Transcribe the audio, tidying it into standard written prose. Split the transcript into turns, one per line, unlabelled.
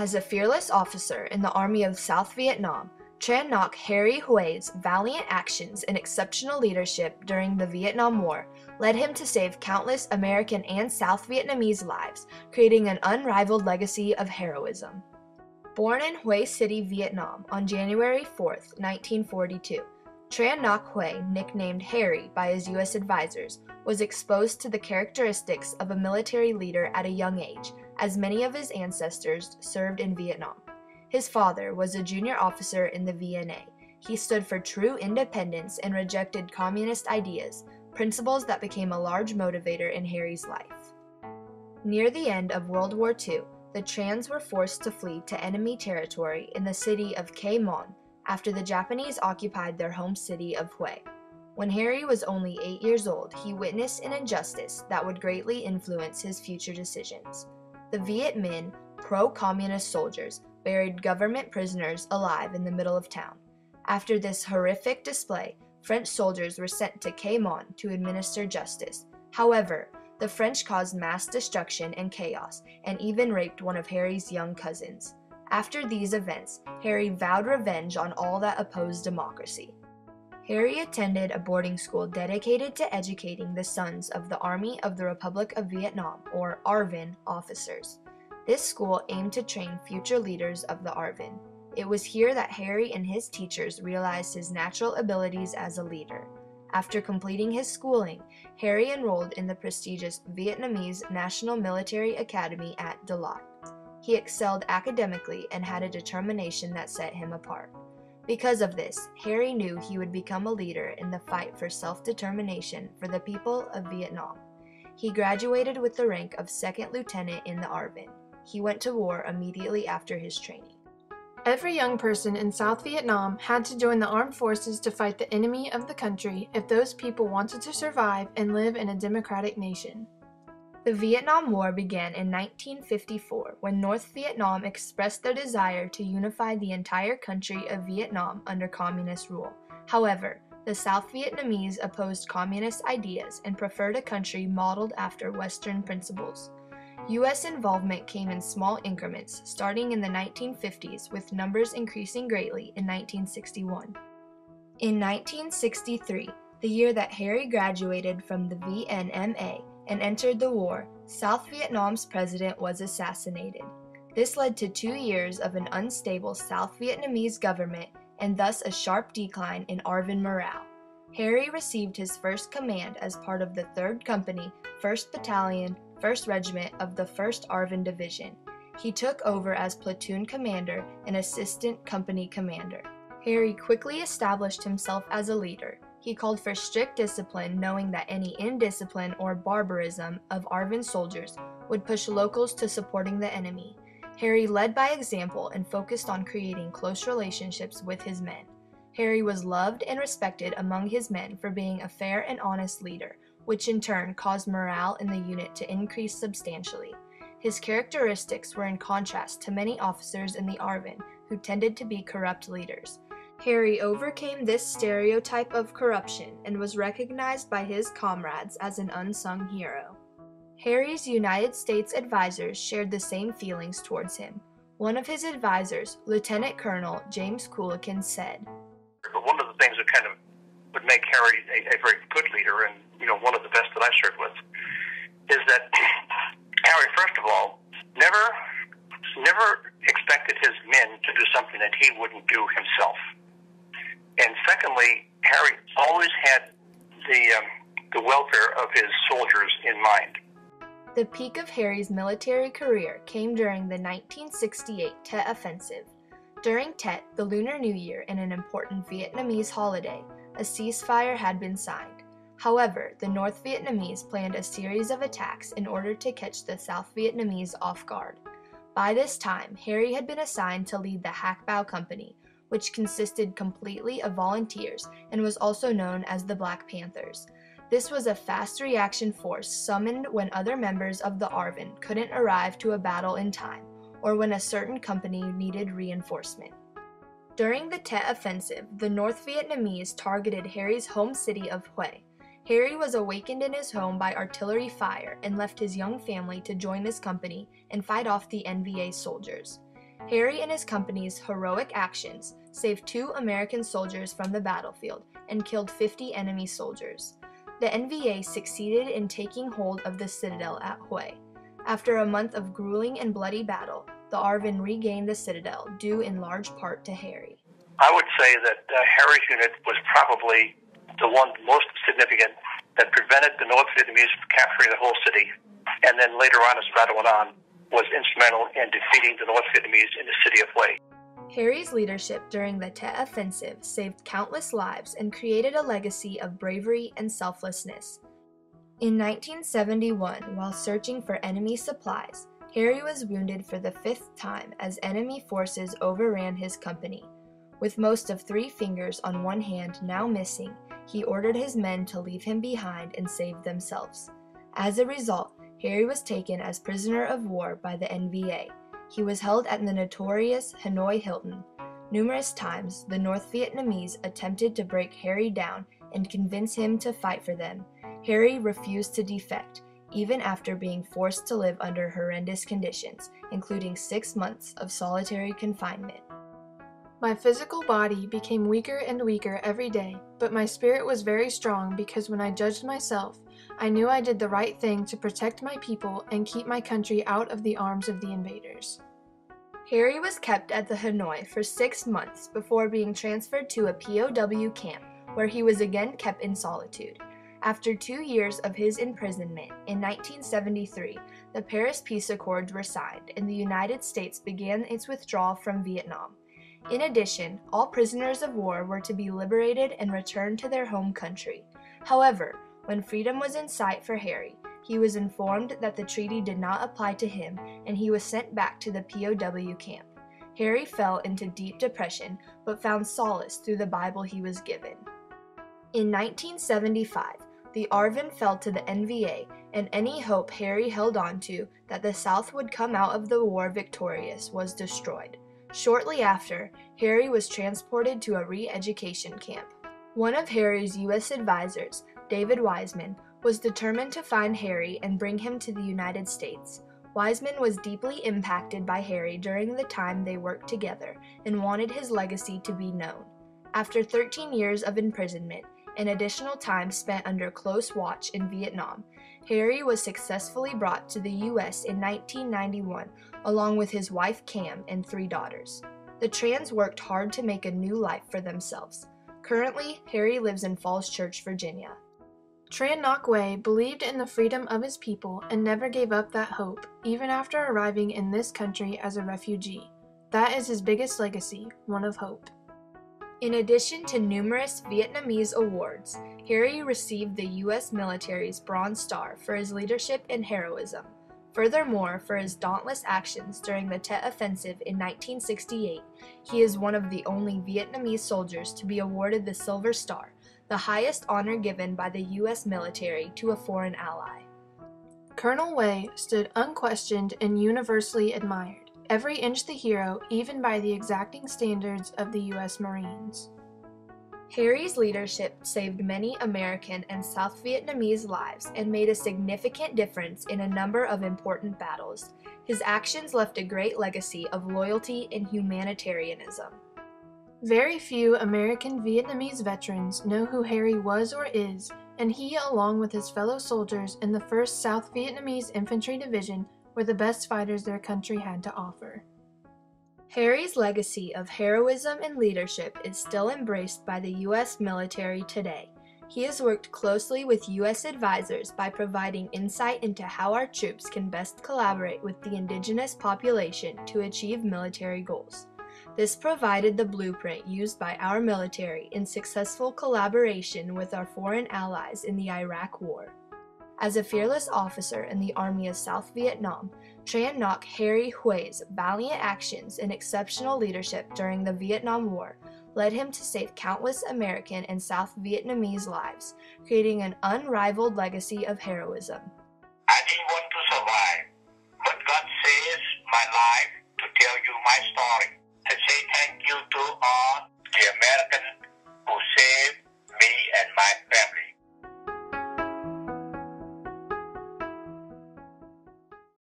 As a fearless officer in the Army of South Vietnam, Tran Ngoc Harry Hui's valiant actions and exceptional leadership during the Vietnam War led him to save countless American and South Vietnamese lives, creating an unrivaled legacy of heroism. Born in Hue City, Vietnam on January 4, 1942, Tran Ngoc Hue, nicknamed Harry by his U.S. advisors, was exposed to the characteristics of a military leader at a young age, as many of his ancestors served in Vietnam. His father was a junior officer in the VNA. He stood for true independence and rejected communist ideas, principles that became a large motivator in Harry's life. Near the end of World War II, the Trans were forced to flee to enemy territory in the city of K Mon after the Japanese occupied their home city of Hue. When Harry was only 8 years old, he witnessed an injustice that would greatly influence his future decisions. The Viet Minh, pro-communist soldiers, buried government prisoners alive in the middle of town. After this horrific display, French soldiers were sent to K Mon to administer justice. However, the French caused mass destruction and chaos, and even raped one of Harry's young cousins. After these events, Harry vowed revenge on all that opposed democracy. Harry attended a boarding school dedicated to educating the sons of the Army of the Republic of Vietnam, or ARVN, officers. This school aimed to train future leaders of the ARVN. It was here that Harry and his teachers realized his natural abilities as a leader. After completing his schooling, Harry enrolled in the prestigious Vietnamese National Military Academy at Dalat. He excelled academically and had a determination that set him apart. Because of this, Harry knew he would become a leader in the fight for self-determination for the people of Vietnam. He graduated with the rank of second lieutenant in the ARVN. He went to war immediately after his training.
Every young person in South Vietnam had to join the armed forces to fight the enemy of the country if those people wanted to survive and live in a democratic nation.
The Vietnam War began in 1954 when North Vietnam expressed their desire to unify the entire country of Vietnam under communist rule. However, the South Vietnamese opposed communist ideas and preferred a country modeled after Western principles. U.S. involvement came in small increments, starting in the 1950s, with numbers increasing greatly in 1961. In 1963, the year that Harry graduated from the VNMA and entered the war, South Vietnam's president was assassinated. This led to 2 years of an unstable South Vietnamese government and thus a sharp decline in ARVN morale. Harry received his first command as part of the 3rd Company, 1st Battalion, 1st Regiment of the 1st ARVN Division. He took over as platoon commander and assistant company commander. Harry quickly established himself as a leader. He called for strict discipline, knowing that any indiscipline or barbarism of ARVN soldiers would push locals to supporting the enemy. Harry led by example and focused on creating close relationships with his men. Harry was loved and respected among his men for being a fair and honest leader, which in turn caused morale in the unit to increase substantially. His characteristics were in contrast to many officers in the ARVN who tended to be corrupt leaders. Harry overcame this stereotype of corruption and was recognized by his comrades as an unsung hero. Harry's United States advisors shared the same feelings towards him. One of his advisors, Lieutenant Colonel James Coolican, said,
"One of the things that kind of would make Harry a very good leader, and one of the best that I served with, is that Harry, first of all, never expected his men to do something that he wouldn't do himself. And secondly, Harry always had the welfare of his soldiers in mind."
The peak of Harry's military career came during the 1968 Tet Offensive. During Tet, the Lunar New Year, and an important Vietnamese holiday, a ceasefire had been signed. However, the North Vietnamese planned a series of attacks in order to catch the South Vietnamese off guard. By this time, Harry had been assigned to lead the Hac Bao Company, which consisted completely of volunteers and was also known as the Black Panthers. This was a fast reaction force summoned when other members of the ARVN couldn't arrive to a battle in time, or when a certain company needed reinforcement. During the Tet Offensive, the North Vietnamese targeted Harry's home city of Hue. Harry was awakened in his home by artillery fire and left his young family to join this company and fight off the NVA soldiers. Harry and his company's heroic actions saved 2 American soldiers from the battlefield and killed 50 enemy soldiers. The NVA succeeded in taking hold of the citadel at Hue. After a month of grueling and bloody battle, the Arvin regained the citadel, due in large part to Harry.
I would say that Harry's unit was probably the one most significant that prevented the North Vietnamese from capturing the whole city, and then later on, as the battle went on, was instrumental in defeating the North Vietnamese in the city of Hue.
Harry's leadership during the Tet Offensive saved countless lives and created a legacy of bravery and selflessness. In 1971, while searching for enemy supplies, Harry was wounded for the 5th time as enemy forces overran his company. With most of 3 fingers on one hand now missing, he ordered his men to leave him behind and save themselves. As a result, Harry was taken as prisoner of war by the NVA. He was held at the notorious Hanoi Hilton. Numerous times, the North Vietnamese attempted to break Harry down and convince him to fight for them. Harry refused to defect, even after being forced to live under horrendous conditions, including 6 months of solitary confinement.
My physical body became weaker and weaker every day, but my spirit was very strong because when I judged myself, I knew I did the right thing to protect my people and keep my country out of the arms of the invaders.
Harry was kept at the Hanoi for 6 months before being transferred to a POW camp, where he was again kept in solitude. After 2 years of his imprisonment, in 1973, the Paris Peace Accords were signed and the United States began its withdrawal from Vietnam. In addition, all prisoners of war were to be liberated and returned to their home country. However, when freedom was in sight for Harry, he was informed that the treaty did not apply to him and he was sent back to the POW camp. Harry fell into deep depression but found solace through the Bible he was given. In 1975, the Arvin fell to the NVA, and any hope Harry held on to that the South would come out of the war victorious was destroyed. Shortly after, Harry was transported to a re-education camp. One of Harry's U.S. advisors, David Wiseman, was determined to find Harry and bring him to the United States. Wiseman was deeply impacted by Harry during the time they worked together and wanted his legacy to be known. After 13 years of imprisonment and additional time spent under close watch in Vietnam, Harry was successfully brought to the U.S. in 1991, along with his wife Cam and 3 daughters. The Trans worked hard to make a new life for themselves. Currently, Harry lives in Falls Church, Virginia.
Tran Ngoc believed in the freedom of his people and never gave up that hope, even after arriving in this country as a refugee. That is his biggest legacy, one of hope.
In addition to numerous Vietnamese awards, Harry received the U.S. military's Bronze Star for his leadership and heroism. Furthermore, for his dauntless actions during the Tet Offensive in 1968, he is one of the only Vietnamese soldiers to be awarded the Silver Star, the highest honor given by the U.S. military to a foreign ally.
Colonel Way stood unquestioned and universally admired. Every inch the hero, even by the exacting standards of the U.S. Marines.
Harry's leadership saved many American and South Vietnamese lives and made a significant difference in a number of important battles. His actions left a great legacy of loyalty and humanitarianism.
Very few American Vietnamese veterans know who Harry was or is, and he, along with his fellow soldiers in the 1st South Vietnamese Infantry Division, were the best fighters their country had to offer.
Harry's legacy of heroism and leadership is still embraced by the U.S. military today. He has worked closely with U.S. advisors by providing insight into how our troops can best collaborate with the indigenous population to achieve military goals. This provided the blueprint used by our military in successful collaboration with our foreign allies in the Iraq War. As a fearless officer in the Army of South Vietnam, Tran Ngoc Harry Hue's valiant actions and exceptional leadership during the Vietnam War led him to save countless American and South Vietnamese lives, creating an unrivaled legacy of heroism.
I didn't want to survive.